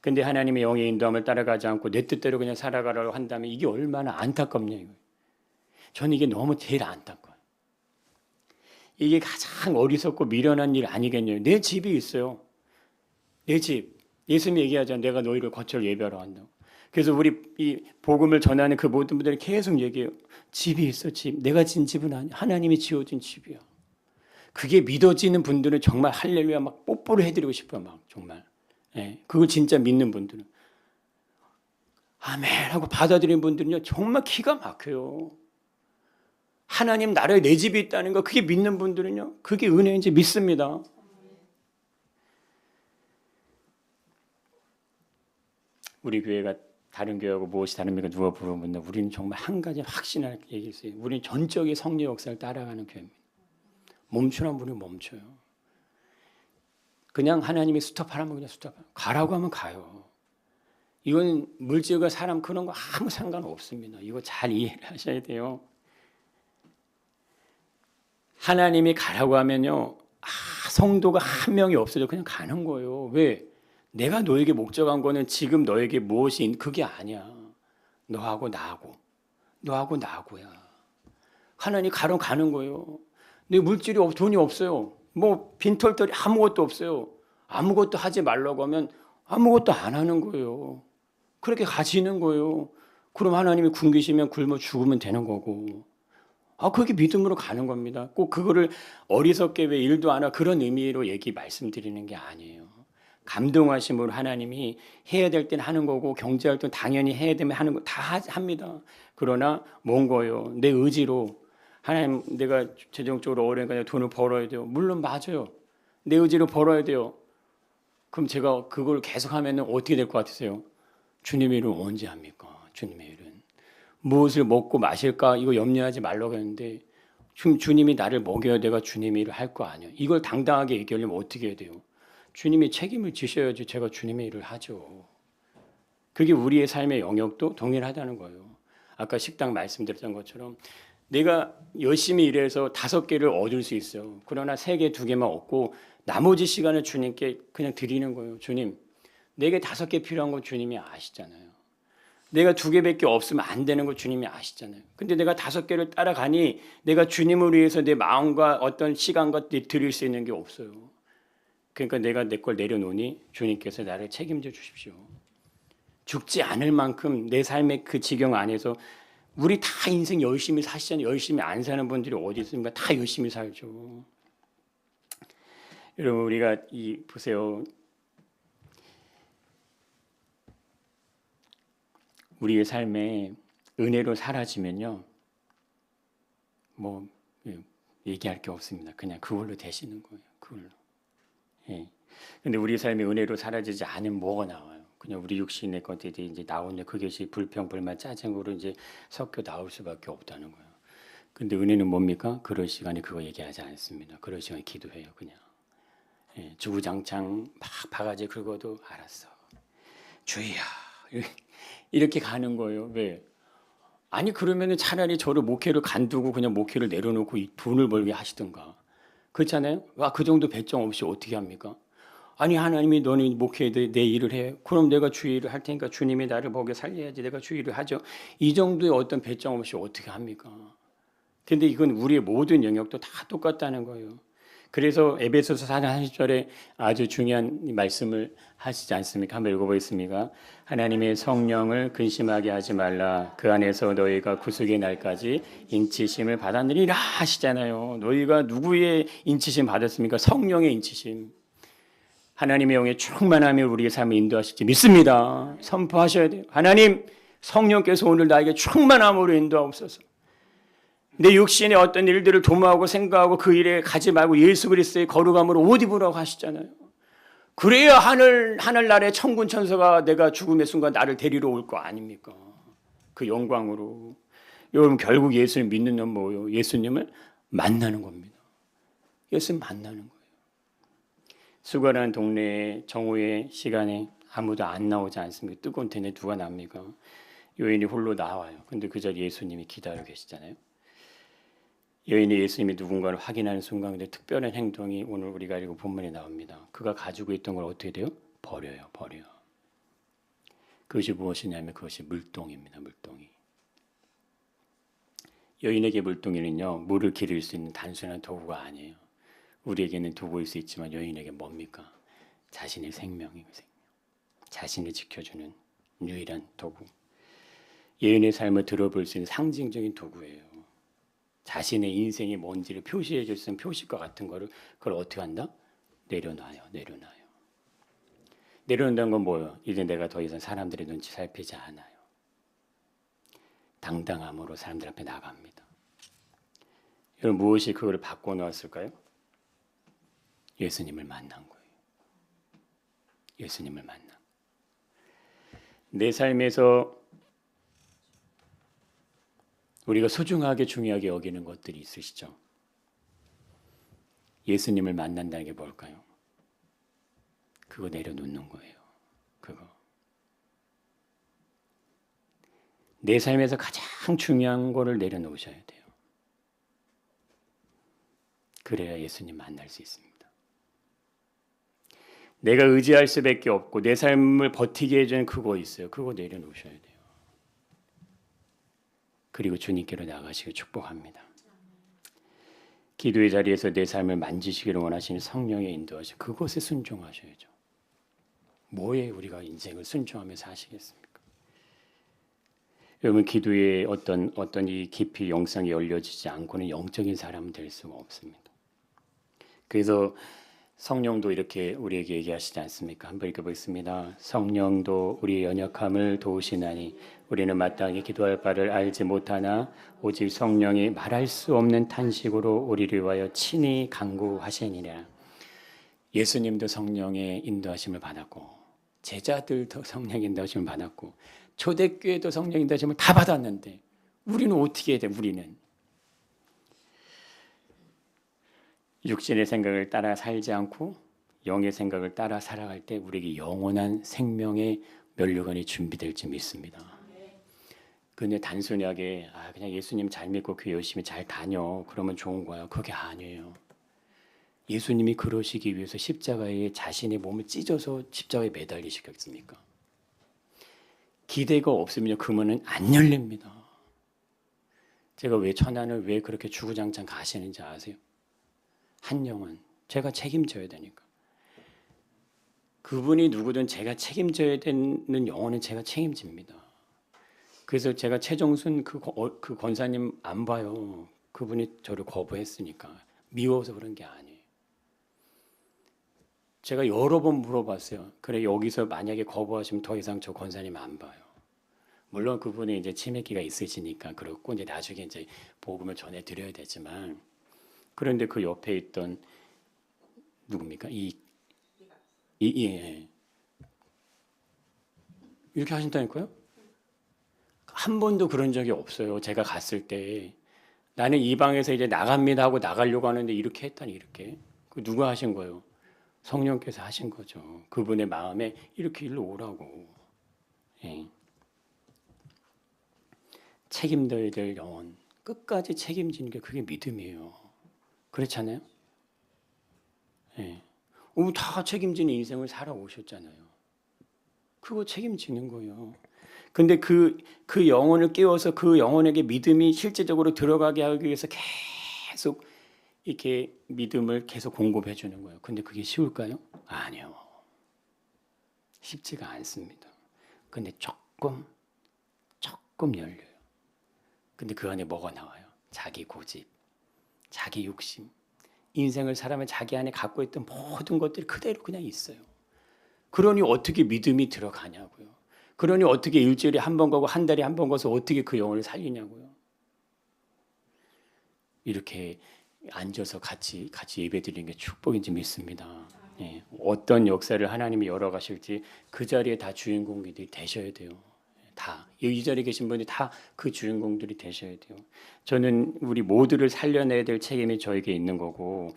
근데 하나님의 영의 인도함을 따라가지 않고 내 뜻대로 그냥 살아가려고 한다면 이게 얼마나 안타깝냐 이거예요. 저는 이게 너무 제일 안타까워요. 이게 가장 어리석고 미련한 일 아니겠냐요. 내 집이 있어요. 내 집. 예수님이 얘기하잖아요. 내가 너희를 거처를 예비하러 한다고. 그래서 우리 이 복음을 전하는 그 모든 분들이 계속 얘기해요. 집이 있어, 집. 내가 진 집은 아니야. 하나님이 지어준 집이야. 그게 믿어지는 분들은 정말 할렐루야 막 뽀뽀를 해드리고 싶어요. 막 정말. 예, 그걸 진짜 믿는 분들은 아멘 하고 받아들이는 분들은요 정말 기가 막혀요. 하나님 나라에 내 집이 있다는 거, 그게 믿는 분들은요 그게 은혜인지 믿습니다. 우리 교회가 다른 교회하고 무엇이 다릅니까? 누가 물어보면 우리는 정말 한 가지 확신하게 얘기했어요. 우리는 전적인 성령 역사를 따라가는 교회입니다. 멈추라면 우리는 멈춰요. 그냥 하나님이 스톱하라면 그냥 스톱하라. 가라고 하면 가요. 이건 물질과 사람 그런 거 아무 상관없습니다. 이거 잘 이해를 하셔야 돼요. 하나님이 가라고 하면요. 성도가 한 명이 없어도 그냥 가는 거예요. 왜? 내가 너에게 목적한 거는 지금 너에게 무엇이 그게 아니야. 너하고 나하고. 너하고 나하고야. 하나님 가러 가는 거예요. 내 물질이 돈이 없어요. 뭐 빈털터리 아무것도 없어요. 아무것도 하지 말라고 하면 아무것도 안 하는 거예요. 그렇게 가시는 거예요. 그럼 하나님이 굶기시면 굶어 죽으면 되는 거고. 그게 믿음으로 가는 겁니다. 꼭 그거를 어리석게 왜 일도 안 하고 그런 의미로 말씀드리는 게 아니에요. 감동하심으로 하나님이 해야 될 땐 하는 거고 경제할 땐 당연히 해야 되면 하는 거 다 합니다. 그러나 뭔 거예요? 내 의지로 하나님 내가 재정적으로 어려우니까 돈을 벌어야 돼요. 물론 맞아요. 내 의지로 벌어야 돼요. 그럼 제가 그걸 계속하면 어떻게 될 것 같으세요? 주님의 일은 언제 합니까? 주님의 일은. 무엇을 먹고 마실까 이거 염려하지 말라고 했는데 주님이 나를 먹여야 내가 주님의 일을 할 거 아니에요. 이걸 당당하게 얘기하려면 어떻게 해야 돼요? 주님이 책임을 지셔야지 제가 주님의 일을 하죠. 그게 우리의 삶의 영역도 동일하다는 거예요. 아까 식당 말씀드렸던 것처럼 내가 열심히 일해서 5개를 얻을 수 있어요. 그러나 3개, 2개만 얻고 나머지 시간을 주님께 그냥 드리는 거예요. 주님, 내게 5개 필요한 건 주님이 아시잖아요. 내가 2개밖에 없으면 안 되는 거 주님이 아시잖아요. 근데 내가 5개를 따라가니 내가 주님을 위해서 내 마음과 어떤 시간과 드릴 수 있는 게 없어요. 그러니까 내가 내 걸 내려놓으니 주님께서 나를 책임져 주십시오. 죽지 않을 만큼 내 삶의 그 지경 안에서 우리 다 인생 열심히 사시잖아요. 열심히 안 사는 분들이 어디 있습니까? 다 열심히 살죠. 여러분 우리가 보세요. 우리의 삶에 은혜로 사라지면요. 뭐 얘기할 게 없습니다. 그냥 그걸로 되시는 거예요. 그걸로. 예. 근데 우리 삶의 은혜로 사라지지 않으면 뭐가 나와요? 그냥 우리 육신의 것들이 이제 나오는 그것이 불평, 불만, 짜증으로 이제 섞여 나올 수밖에 없다는 거예요. 근데 은혜는 뭡니까? 그럴 시간에 그거 얘기하지 않습니다. 그럴 시간에 기도해요, 그냥. 예, 주구장창 막 바가지 긁어도 알았어. 주희야. 이렇게 가는 거예요. 왜? 아니 그러면은 차라리 저를 목회를 간두고 그냥 목회를 내려놓고 이 돈을 벌게 하시든가. 그렇잖아요? 그 정도 배짱 없이 어떻게 합니까? 아니 하나님이 너는 목회에 내 일을 해. 그럼 내가 주 일을 할 테니까 주님이 나를 먹여 살려야지. 내가 주 일을 하죠. 이 정도의 어떤 배짱 없이 어떻게 합니까? 근데 이건 우리의 모든 영역도 다 똑같다는 거예요. 그래서 에베소서 4장 30절에 아주 중요한 말씀을 하시지 않습니까? 한번 읽어보겠습니다. 하나님의 성령을 근심하게 하지 말라. 그 안에서 너희가 구속의 날까지 인치심을 받았느니라 하시잖아요. 너희가 누구의 인치심 받았습니까? 성령의 인치심. 하나님의 영의 충만함이 우리의 삶을 인도하실지 믿습니다. 선포하셔야 돼요. 하나님 성령께서 오늘 나에게 충만함으로 인도하옵소서. 내 육신의 어떤 일들을 도모하고 생각하고 그 일에 가지 말고 예수 그리스도의 거룩함으로 옷 입으라고 하시잖아요. 그래야 하늘나라의 천군 천사가 내가 죽음의 순간 나를 데리러 올 거 아닙니까? 그 영광으로. 여러분 결국 예수를 믿는 건 뭐예요? 예수님을 만나는 겁니다. 예수님 만나는 거예요. 수고라는 동네에 정오의 시간에 아무도 안 나오지 않습니까? 뜨거운 텐데 누가 납니까? 여인이 홀로 나와요. 근데 그 자리에 예수님이 기다려 계시잖아요. 여인이 예수님이 누군가를 확인하는 순간 근데 특별한 행동이 오늘 우리가 읽은 본문에 나옵니다. 그가 가지고 있던 걸 어떻게 돼요? 버려요. 그것이 무엇이냐면 그것이 물동입니다. 물동이. 여인에게 물동이는요. 물을 기를 수 있는 단순한 도구가 아니에요. 우리에게는 도구일 수 있지만 여인에게 뭡니까? 자신의 생명이거든요. 자신을 지켜주는 유일한 도구. 여인의 삶을 들어볼 수 있는 상징적인 도구예요. 자신의 인생이 뭔지를 표시해 줄 수 있는 표시과 같은 거를 그걸 어떻게 한다? 내려놔요. 내려놓는다는 건 뭐예요? 이제 내가 더 이상 사람들의 눈치 살피지 않아요. 당당함으로 사람들 앞에 나갑니다. 여러분 무엇이 그거를 바꿔놓았을까요? 예수님을 만난 거예요. 예수님을 만난. 내 삶에서 우리가 소중하게 중요하게 여기는 것들이 있으시죠? 예수님을 만난다는 게 뭘까요? 그거 내려놓는 거예요. 그거. 내 삶에서 가장 중요한 거를 내려놓으셔야 돼요. 그래야 예수님 만날 수 있습니다. 내가 의지할 수밖에 없고 내 삶을 버티게 해주는 그거 있어요. 그거 내려놓으셔야 돼요. 그리고 주님께로 나가시길 축복합니다. 기도의 자리에서 내 삶을 만지시기를 원하시는 성령의 인도하심, 그것에 순종하셔야죠. 뭐에 우리가 인생을 순종하면서 사시겠습니까? 여러분, 기도의 어떤 이 깊이 영성이 열려지지 않고는 영적인 사람은 될 수가 없습니다. 그래서 성령도 이렇게 우리에게 얘기하시지 않습니까? 한번 읽어보겠습니다. 성령도 우리의 연약함을 도우시나니 우리는 마땅히 기도할 바를 알지 못하나 오직 성령이 말할 수 없는 탄식으로 우리를 위하여 친히 간구하시니라. 예수님도 성령의 인도하심을 받았고 제자들도 성령의 인도하심을 받았고 초대교회도 성령의 인도하심을 다 받았는데 우리는 어떻게 해야 돼? 우리는 육신의 생각을 따라 살지 않고 영의 생각을 따라 살아갈 때 우리에게 영원한 생명의 면류관이 준비될지 믿습니다. 근데 단순하게 그냥 예수님 잘 믿고 교회 열심히 잘 다녀 그러면 좋은 거야. 그게 아니에요. 예수님이 그러시기 위해서 십자가에 자신의 몸을 찢어서 십자가에 매달리시겠습니까? 기대가 없으면 그 문은 안 열립니다. 제가 왜 천안을 왜 그렇게 주구장창 가시는지 아세요? 한 영은 제가 책임져야 되니까. 그분이 누구든 제가 책임져야 되는 영혼은 제가 책임집니다. 그래서 제가 최정순 그 권사님 안 봐요. 그분이 저를 거부했으니까. 미워서 그런 게 아니에요. 제가 여러 번 물어봤어요. 그래 여기서 만약에 거부하시면 더 이상 저 권사님 안 봐요. 물론 그분이 이제 치매기가 있으시니까 그렇고 이제 나중에 이제 복음을 전해 드려야 되지만 그런데 그 옆에 있던 누굽니까? 예. 이렇게 하신다니까요? 한 번도 그런 적이 없어요. 제가 갔을 때 나는 이 방에서 이제 나갑니다 하고 나가려고 하는데 이렇게 했다니 이렇게. 그 누가 하신 거예요? 성령께서 하신 거죠. 그분의 마음에 이렇게 일로 오라고. 예. 책임져야 될 영혼 끝까지 책임지는 게 그게 믿음이에요. 그렇잖아요? 예. 다 책임지는 인생을 살아오셨잖아요. 그거 책임지는 거예요. 근데 그 영혼을 깨워서 그 영혼에게 믿음이 실제적으로 들어가게 하기 위해서 계속 이렇게 믿음을 계속 공급해 주는 거예요. 근데 그게 쉬울까요? 아니요. 쉽지가 않습니다. 근데 조금 열려요. 근데 그 안에 뭐가 나와요? 자기 고집, 자기 욕심. 인생을 살아면 자기 안에 갖고 있던 모든 것들이 그대로 그냥 있어요. 그러니 어떻게 믿음이 들어가냐고요. 그러니 어떻게 일주일에 한 번 가고 한 달에 한 번 가서 어떻게 그 영혼을 살리냐고요. 이렇게 앉아서 같이 예배드리는 게 축복인지 믿습니다. 예, 어떤 역사를 하나님이 열어가실지 그 자리에 다 주인공들이 되셔야 돼요. 다 이 자리에 계신 분이 다 그 주인공들이 되셔야 돼요. 저는 우리 모두를 살려내야 될 책임이 저에게 있는 거고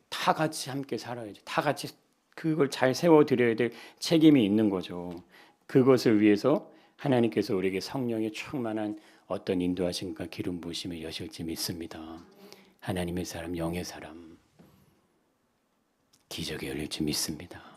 다 같이 함께 살아야죠. 다 같이 그걸 잘 세워드려야 될 책임이 있는 거죠. 그것을 위해서 하나님께서 우리에게 성령의 충만한 어떤 인도하심과 기름 부으심을 여실지 믿습니다. 하나님의 사람, 영의 사람, 기적이 열릴지 믿습니다.